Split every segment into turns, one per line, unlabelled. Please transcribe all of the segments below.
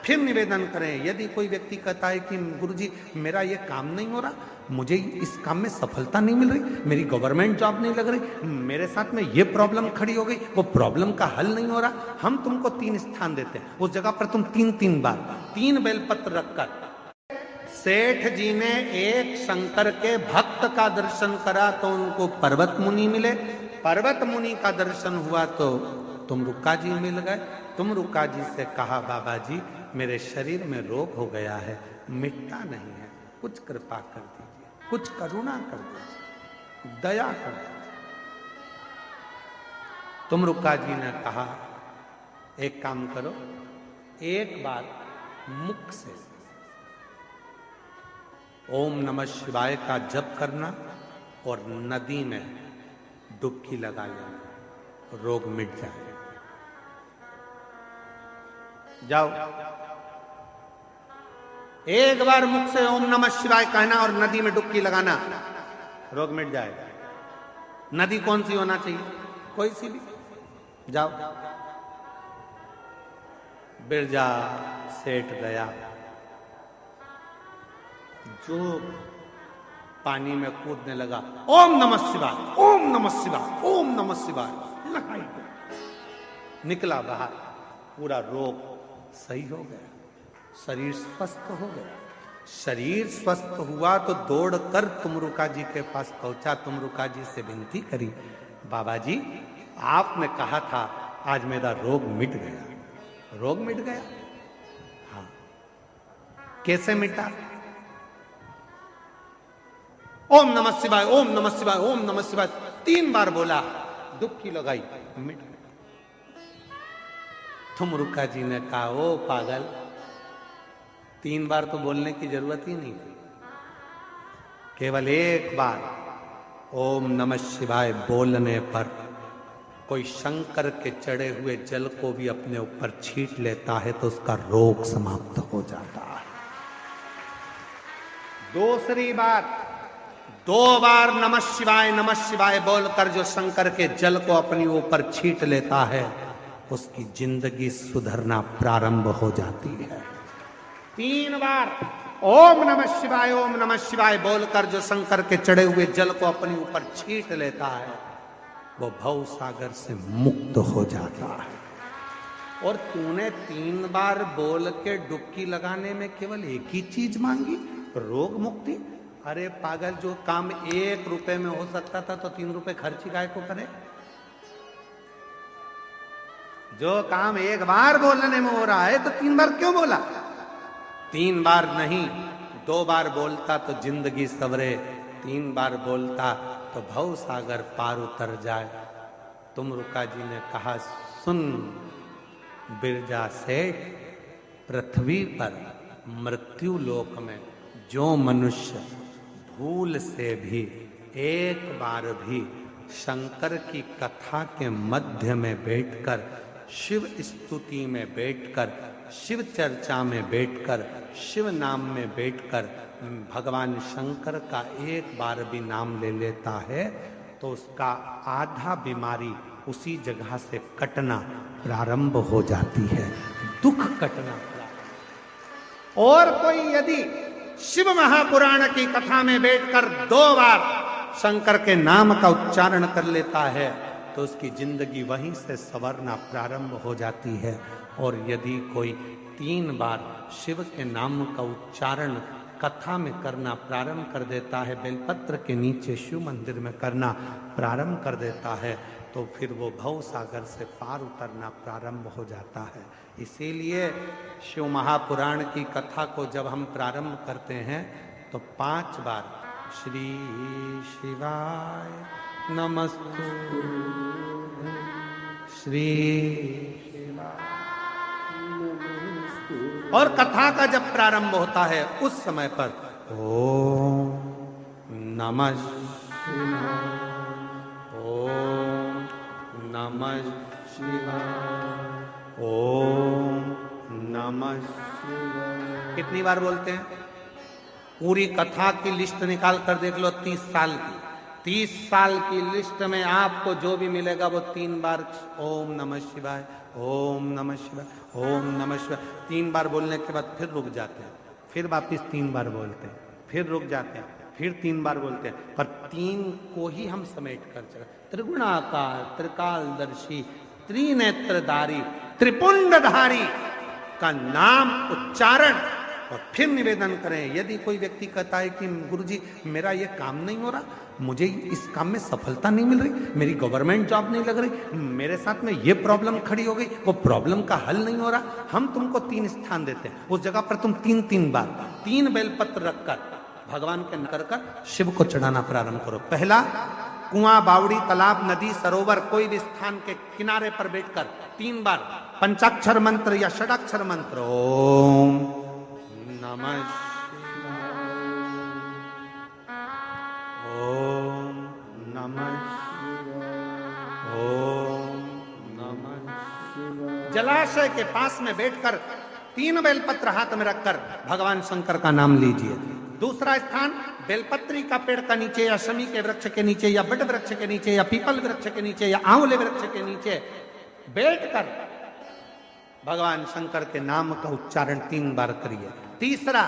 फिर निवेदन करें। यदि कोई व्यक्ति कहता है कि गुरुजी मेरा ये काम नहीं हो रहा, मुझे इस काम में सफलता नहीं मिल रही, मेरी गवर्नमेंट जॉब नहीं लग रही, मेरे साथ में ये प्रॉब्लम खड़ी हो गई, वो प्रॉब्लम का हल नहीं हो रहा, हम तुमको 3 स्थान देते हैं, उस जगह पर तुम 3 बार 3 बेलपत्र रखकर। सेठ जी ने एक शंकर के भक्त का दर्शन करा तो उनको पर्वत मुनि मिले, पर्वत मुनि का दर्शन हुआ तो तुमरुक्का जी मिल गए। तुमरुक्का जी से कहा बाबा जी मेरे शरीर में रोग हो गया है, मिटता नहीं है, कुछ कृपा कर दीजिए, कुछ करुणा कर दीजिए, दया कर दीजिए। तुमरुक्का जी ने कहा एक काम करो, एक बार मुख से ओम नमः शिवाय का जप करना और नदी में डुबकी लगा लेना, रोग मिट जाए। जाओ, एक बार मुख से ओम नमः शिवाय कहना और नदी में डुबकी लगाना, रोग मिट जाएगा। नदी कौन सी होना चाहिए? कोई सी भी। जाओ। बिरजा सेठ गया, जो पानी में कूदने लगा, ओम नमः शिवाय, ओम नमः शिवाय, ओम नमः शिवाय लगाई, निकला बाहर, पूरा रोग सही हो गया, शरीर स्वस्थ हो गया। शरीर स्वस्थ हुआ तो दौड़कर तुमरुक्का जी के पास पहुंचा, तुमरुक्का जी से विनती करी, बाबा जी आपने कहा था आज मेरा रोग मिट गया। रोग मिट गया? हाँ। कैसे मिटा? ओम नमः शिवाय, ओम नमः शिवाय, ओम नमः शिवाय 3 बार बोला, डुबकी लगाई, मिट गया। तुमरुक्का जी ने कहा ओ पागल, 3 बार तो बोलने की जरूरत ही नहीं थी, केवल एक बार ओम नमः शिवाय बोलने पर कोई शंकर के चढ़े हुए जल को भी अपने ऊपर छीट लेता है तो उसका रोग समाप्त हो जाता है। दूसरी बात, 2 बार नमः शिवाय बोलकर जो शंकर के जल को अपने ऊपर छीट लेता है उसकी जिंदगी सुधरना प्रारंभ हो जाती है। 3 बार ओम नमः शिवाय बोलकर जो शंकर के चढ़े हुए जल को अपने ऊपर छीट लेता है वो भव सागर से मुक्त हो जाता है। और तूने 3 बार बोल के डुबकी लगाने में केवल एक ही चीज मांगी, रोग मुक्ति। अरे पागल, जो काम 1 रुपए में हो सकता था तो 3 रुपए खर्ची गाय को करे। जो काम 1 बार बोलने में हो रहा है तो 3 बार क्यों बोला? 3 बार नहीं, 2 बार बोलता तो जिंदगी सवरे, 3 बार बोलता तो भव सागर पार उतर जाए। तुमरुक्का जी ने कहा सुन बिरजा सेठ, पृथ्वी पर मृत्यु लोक में जो मनुष्य भूल से भी एक बार भी शंकर की कथा के मध्य में बैठकर, शिव स्तुति में बैठकर, शिव चर्चा में बैठकर, शिव नाम में बैठकर भगवान शंकर का एक बार भी नाम ले लेता है तो उसका आधा बीमारी उसी जगह से कटना प्रारंभ हो जाती है, दुख कटना। और कोई यदि शिव महापुराण की कथा में बैठकर 2 बार शंकर के नाम का उच्चारण कर लेता है तो उसकी जिंदगी वहीं से संवरना प्रारंभ हो जाती है। और यदि कोई 3 बार शिव के नाम का उच्चारण कथा में करना प्रारंभ कर देता है, बेलपत्र के नीचे शिव मंदिर में करना प्रारंभ कर देता है, तो फिर वो भव सागर से पार उतरना प्रारंभ हो जाता है। इसीलिए शिव महापुराण की कथा को जब हम प्रारंभ करते हैं तो 5 बार श्री शिवाय नमस्तु, श्री शिवाय, और कथा का जब प्रारंभ होता है उस समय पर ओम नमः शिवाय, ओम नमः शिवाय, ओम नमः शिवाय। कितनी बार बोलते हैं? पूरी कथा की लिस्ट निकाल कर देख लो, 30 साल की, 30 साल की लिस्ट में आपको जो भी मिलेगा वो 3 बार ओम नमः शिवाय, ओम नमः शिवाय, ओम नमः शिवाय 3 बार बोलने के बाद फिर रुक जाते हैं, फिर वापिस 3 बार बोलते हैं, फिर रुक जाते हैं, फिर 3 बार बोलते हैं, पर 3 को ही हम समेट कर चले। त्रिगुणाकार, त्रिकालदर्शी, त्रिनेत्रधारी, त्रिपुंडधारी का नाम उच्चारण और फिर निवेदन करें। यदि कोई व्यक्ति कहता है कि गुरुजी मेरा ये काम नहीं हो रहा, मुझे इस काम में सफलता नहीं मिल रही, मेरी गवर्नमेंट जॉब नहीं लग रही, मेरे साथ में ये प्रॉब्लम खड़ी हो गई, वो प्रॉब्लम का हल नहीं हो रहा, हम तुमको 3 स्थान देते हैं, उस जगह पर तुम 3 बार 3 बेलपत्र रखकर भगवान के कर शिव को चढ़ाना प्रारंभ करो। पहला, कुआं, बावड़ी, तालाब, नदी, सरोवर, कोई भी स्थान के किनारे पर बैठकर 3 बार पंचाक्षर मंत्र या षडाक्षर मंत्र ओम नमः शिवाय, ओम नमः शिवाय, ओम नमः शिवाय। जलाशय के पास में बैठकर 3 बेलपत्र हाथ में रखकर भगवान शंकर का नाम लीजिए। दूसरा स्थान, बेलपत्री का पेड़ का नीचे या शमी के वृक्ष के नीचे या बट वृक्ष के नीचे या पीपल वृक्ष के नीचे या आंवले वृक्ष के नीचे बैठकर भगवान शंकर के नाम का उच्चारण 3 बार करिए। तीसरा,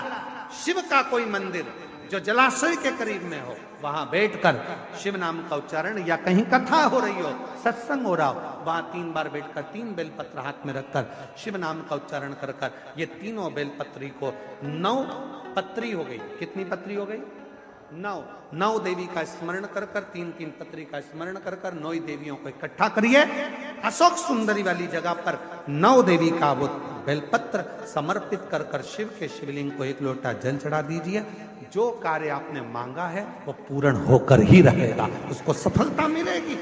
शिव का कोई मंदिर जो जलाशय के करीब में हो, वहां बैठकर शिव नाम का उच्चारण, या कहीं कथा हो रही हो, सत्संग हो रहा हो, वहां 3 बार बैठकर 3 बेलपत्र हाथ में रखकर शिव नाम का उच्चारण कर कर ये तीनों बेलपत्री को 9 पत्री हो गई। कितनी पत्री हो गई? 9 देवी का स्मरण कर कर 3 पत्री का स्मरण कर कर 9 देवियों को इकट्ठा करिए। अशोक सुंदरी वाली जगह पर 9 देवी का वो बेलपत्र समर्पित कर कर शिव के शिवलिंग को 1 लोटा जल चढ़ा दीजिए। जो कार्य आपने मांगा है वो पूर्ण होकर ही रहेगा, उसको सफलता मिलेगी।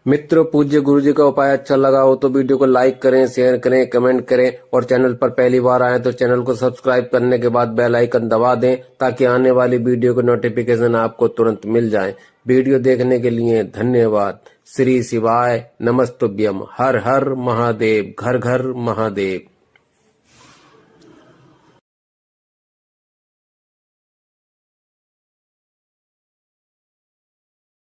मित्रों, पूज्य गुरु जी का उपाय अच्छा लगा हो तो वीडियो को लाइक करें, शेयर करें, कमेंट करें और चैनल पर पहली बार आए तो चैनल को सब्सक्राइब करने के बाद बेल आइकन दबा दें ताकि आने वाली वीडियो के नोटिफिकेशन आपको तुरंत मिल जाए। वीडियो देखने के लिए धन्यवाद। श्री शिवाय नमस्तुभ्यम। हर हर महादेव, घर घर महादेव।